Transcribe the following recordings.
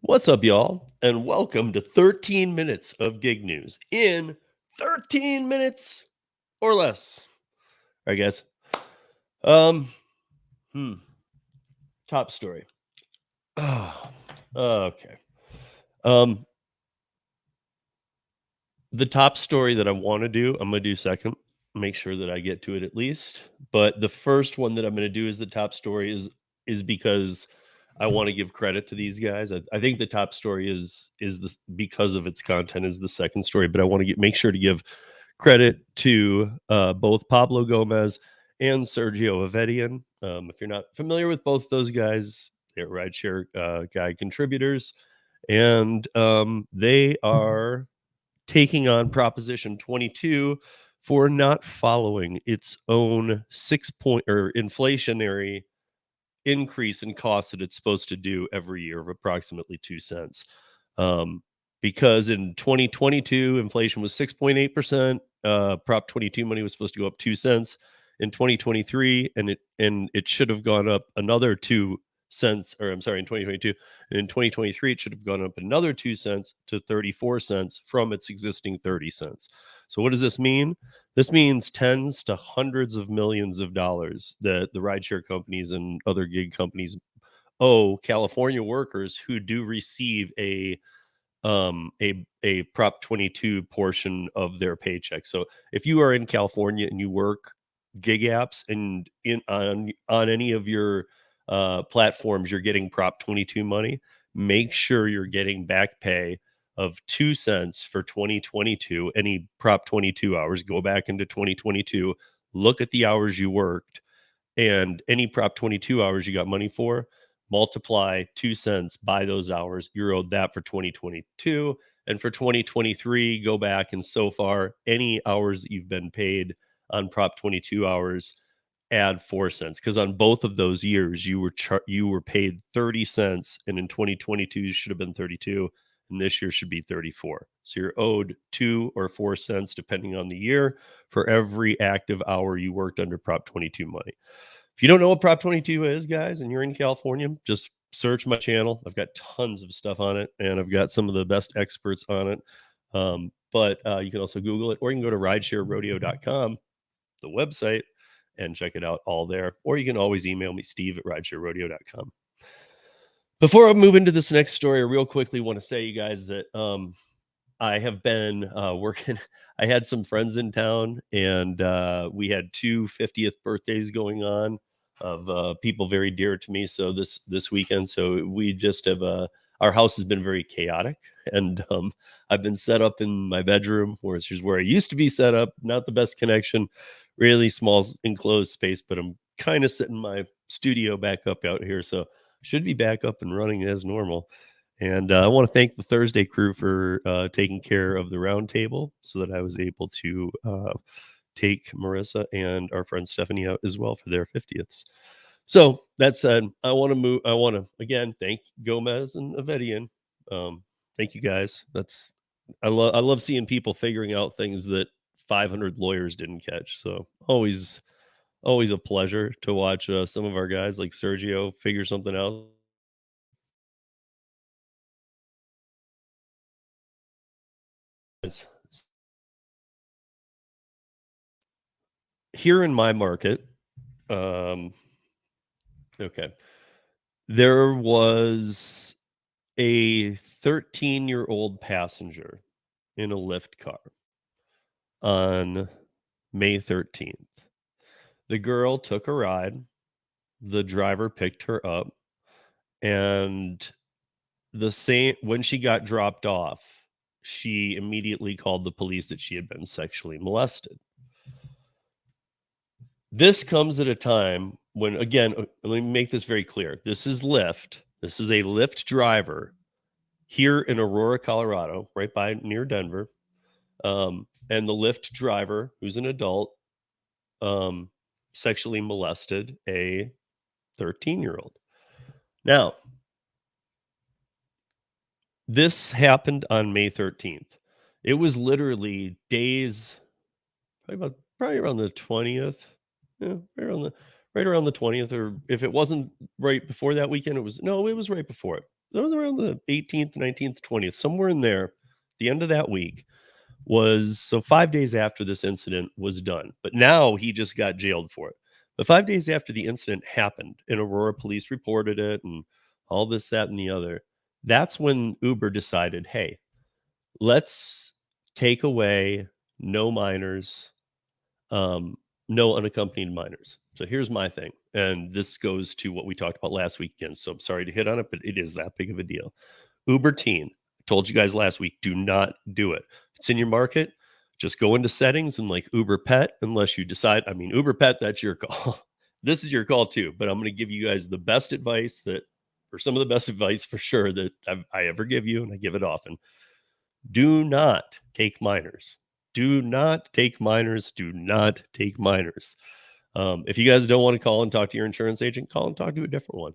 What's up, y'all? And welcome to 13 minutes of gig news in 13 minutes or less. All right, guys. Um, hmm, top story. Oh, okay. Um, the top story that I want to do, I'm gonna do second. Make sure that I get to it at least. But the first one that I'm gonna do is the top story is because I want to give credit to these guys. I think the top story is this because of its content is the second story, but I want to make sure to give credit to both Pablo Gomez and Sergio Avedian. If you're not familiar with both those guys, they're rideshare guy contributors, and they are taking on Proposition 22 for not following its own 6 point or inflationary increase in costs that it's supposed to do every year of approximately 2 cents. Um, because in 2022, inflation was 6.8%. Prop 22 money was supposed to go up 2 cents in 2023, and it should have gone up another 2 cents, or I'm sorry, in 2022. And in 2023, it should have gone up another 2 cents to 34 cents from its existing 30 cents. So what does this mean? This means tens to hundreds of millions of dollars that the rideshare companies and other gig companies owe California workers who do receive a Prop 22 portion of their paycheck. So if you are in California and you work gig apps and in on any of your platforms, you're getting Prop 22 money, make sure you're getting back pay of 2 cents for 2022. Any Prop 22 hours, go back into 2022, look at the hours you worked, and any Prop 22 hours you got money for, multiply 2 cents by those hours. You're owed that for 2022. And for 2023, go back and so far, any hours that you've been paid on Prop 22 hours, add 4 cents. Because on both of those years, you were paid 30 cents, and in 2022 you should have been 32, and this year should be 34. So you're owed 2 or 4 cents, depending on the year, for every active hour you worked under Prop 22 money. If you don't know what Prop 22 is, guys, and you're in California, just search my channel. I've got tons of stuff on it, and I've got some of the best experts on it. But you can also Google it, or you can go to ridesharerodeo.com, the website, and check it out all there. Or you can always email me, steve@ridesharerodeo.com. Before I move into this next story, I real quickly want to say, you guys, that I have been working. I had some friends in town, and we had two 50th birthdays going on of people very dear to me. So this weekend, so we just have our house has been very chaotic, and I've been set up in my bedroom, which is where I used to be set up. Not the best connection, really small enclosed space, but I'm kind of setting my studio back up out here, so should be back up and running as normal. And I want to thank the Thursday crew for taking care of the round table so that I was able to take Marissa and our friend Stephanie out as well for their 50ths. So that said, I want to move. I want to again thank Gomez and Avedian. Um, thank you guys. I love seeing people figuring out things that 500 lawyers didn't catch. So always a pleasure to watch some of our guys like Sergio figure something out. Here in my market, um, okay, there was a 13-year-old passenger in a Lyft car on May 13th. The girl took a ride, the driver picked her up, and the same when she got dropped off, she immediately called the police that she had been sexually molested. This comes at a time when, again, let me make this very clear. This is Lyft. This is a Lyft driver here in Aurora, Colorado, right by near Denver. And the Lyft driver, who's an adult, um, sexually molested a 13-year-old. Now, this happened on May 13th. It was literally days, probably around the 20th. Yeah, right around the 20th, or if it wasn't right before that weekend, it was right before it. that was around the 18th, 19th, 20th, somewhere in there. The end of that week was so 5 days after this incident was done, but now he just got jailed for it. But 5 days after the incident happened and Aurora police reported it and all this, that, and the other, that's when Uber decided, "Hey, let's take away no minors, um, no unaccompanied minors." So here's my thing, and this goes to what we talked about last week again, so I'm sorry to hit on it, but it is that big of a deal. Uber Teen. Told you guys last week, do not do it. If it's in your market, just go into settings and like Uber Pet, unless you decide. I mean, Uber Pet, that's your call. This is your call too. But I'm going to give you guys the best advice that, or some of the best advice for sure that I ever give you, and I give it often. Do not take minors. Do not take minors. Do not take minors. If you guys don't want to call and talk to your insurance agent, call and talk to a different one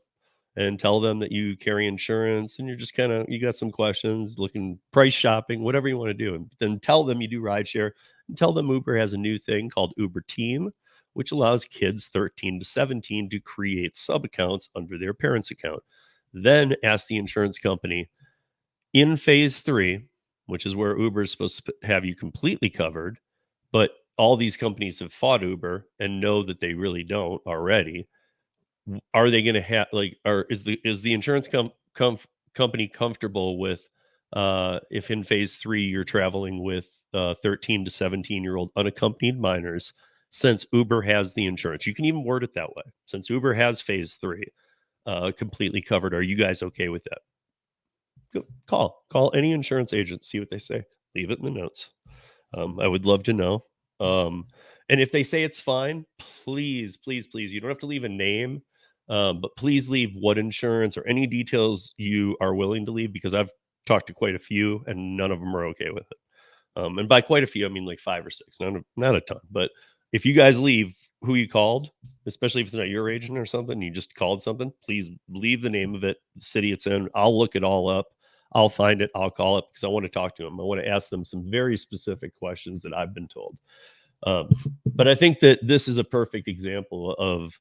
and tell them that you carry insurance and you're just kind of you got some questions, looking price shopping, whatever you want to do. And then tell them you do rideshare and tell them Uber has a new thing called Uber Team, which allows kids 13 to 17 to create sub accounts under their parents' account. Then ask the insurance company in phase 3, which is where Uber is supposed to have you completely covered, but all these companies have fought Uber and know that they really don't already. Are they going to have like, or is the insurance company comfortable with if in phase 3 you're traveling with 13 to 17-year-old unaccompanied minors, since Uber has the insurance? You can even word it that way. Since Uber has phase 3 completely covered, are you guys okay with that? Call any insurance agent, see what they say. Leave it in the notes. I would love to know. Um, and if they say it's fine, please, please, please, you don't have to leave a name, but please leave what insurance or any details you are willing to leave, because I've talked to quite a few and none of them are okay with it. And by quite a few, I mean like 5 or 6, not a ton. But if you guys leave who you called, especially if it's not your agent or something, you just called something, please leave the name of it, the city it's in. I'll look it all up. I'll find it. I'll call it because I want to talk to them. I want to ask them some very specific questions that I've been told. Um, but I think that this is a perfect example of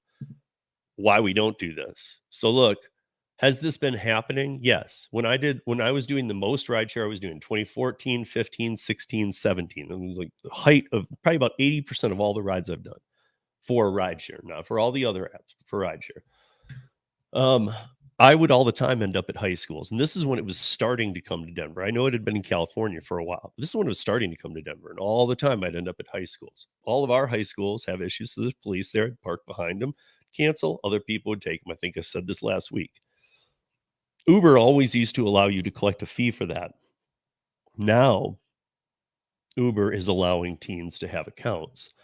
why we don't do this. So look, has this been happening? Yes. When I was doing the most rideshare, I was doing 2014, 15, 16, 17. And like the height of probably about 80% of all the rides I've done for rideshare, not for all the other apps, for rideshare. Um, I would all the time end up at high schools. And this is when it was starting to come to Denver. I know it had been in California for a while, but this is when it was starting to come to Denver. And all the time I'd end up at high schools. All of our high schools have issues. So there's police there, I'd park behind them, cancel. Other people would take them. I think I said this last week. Uber always used to allow you to collect a fee for that. Now, Uber is allowing teens to have accounts.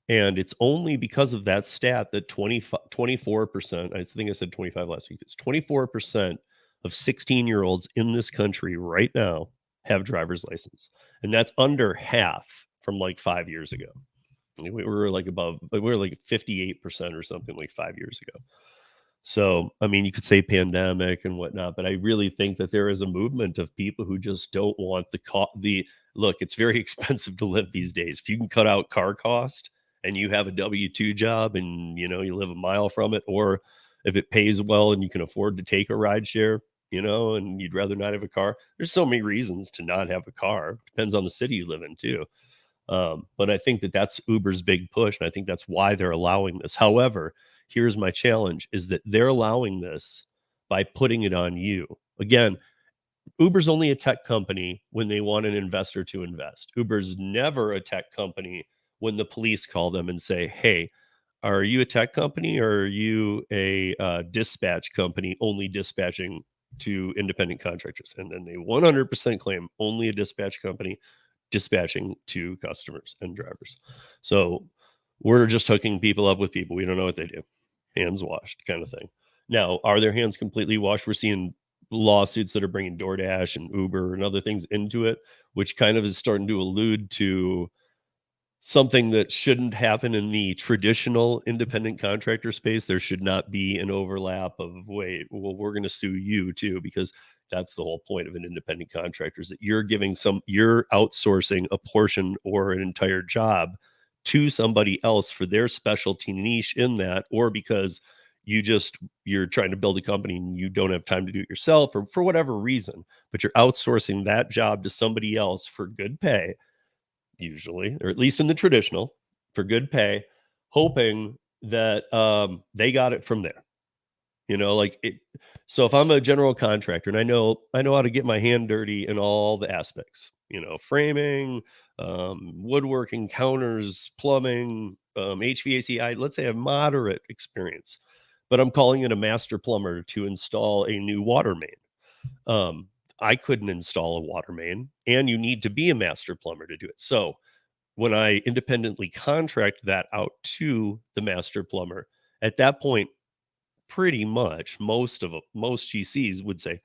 And it's only because of that stat that 24%, I think I said 25 last week, it's 24% of 16-year-olds in this country right now have driver's license. And that's under half from like 5 years ago. We were like above, we were like 58% or something like 5 years ago. So, I mean, you could say pandemic and whatnot, but I really think that there is a movement of people who just don't want the look. It's very expensive to live these days. If you can cut out car cost and you have a W-2 job and you live a mile from it, or if it pays well and you can afford to take a ride share, and you'd rather not have a car. There's so many reasons to not have a car. Depends on the city you live in too. But I think that that's Uber's big push, and I think that's why they're allowing this. However, here's my challenge: is that they're allowing this by putting it on you. Again, Uber's only a tech company when they want an investor to invest. Uber's never a tech company when the police call them and say, "Hey, are you a tech company or are you a dispatch company only dispatching to independent contractors?" And then they 100% claim only a dispatch company dispatching to customers and drivers. So we're just hooking people up with people. We don't know what they do. Hands washed kind of thing. Now, are their hands completely washed? We're seeing lawsuits that are bringing DoorDash and Uber and other things into it, which kind of is starting to allude to something that shouldn't happen in the traditional independent contractor space. There should not be an overlap of, wait, well, we're going to sue you too, because that's the whole point of an independent contractor, is that you're outsourcing a portion or an entire job to somebody else for their specialty niche in that, or because you're trying to build a company and you don't have time to do it yourself or for whatever reason, but you're outsourcing that job to somebody else for good pay, usually, or at least in the traditional, for good pay, hoping that they got it from there. Like it. So if I'm a general contractor and I know how to get my hand dirty in all the aspects, framing, woodworking, counters, plumbing, HVAC. Let's say I have moderate experience, but I'm calling in a master plumber to install a new water main. Um, I couldn't install a water main, and you need to be a master plumber to do it. So when I independently contract that out to the master plumber, at that point, pretty much most GCs would say,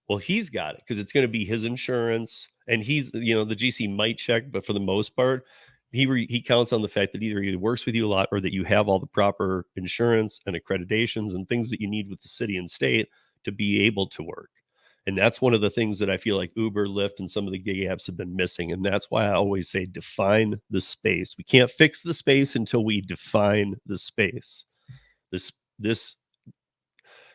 "Well, he's got it because it's gonna be his insurance," and the GC might check, but for the most part, he counts on the fact that either he works with you a lot or that you have all the proper insurance and accreditations and things that you need with the city and state to be able to work. And that's one of the things that I feel like Uber, Lyft, and some of the gig apps have been missing, and that's why I always say define the space. We can't fix the space until we define the space. This this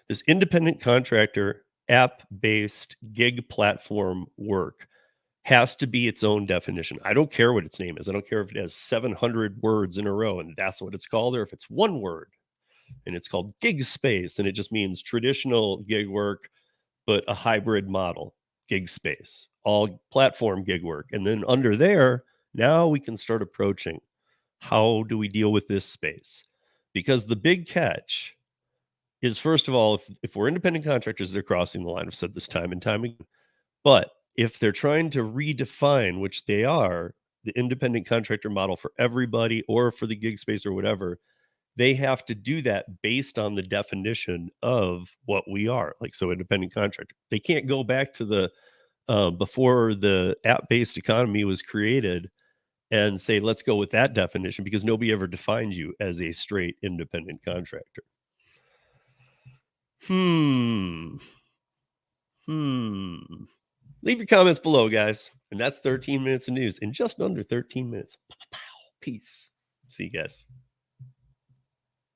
this independent contractor app-based gig platform work has to be its own definition. I don't care what its name is. I don't care if it has 700 words in a row and that's what it's called, or if it's one word and it's called gig space and it just means traditional gig work, but a hybrid model, gig space, all platform gig work. And then under there, now we can start approaching how do we deal with this space? Because the big catch is, first of all, if we're independent contractors, they're crossing the line. I've said this time and time again. But if they're trying to redefine, which they are, the independent contractor model for everybody or for the gig space or whatever, they have to do that based on the definition of what we are. Like, so independent contractor. They can't go back to the before the app-based economy was created and say, let's go with that definition because nobody ever defined you as a straight independent contractor. Hmm. Hmm. Leave your comments below, guys. And that's 13 minutes of news in just under 13 minutes. Peace. See you guys.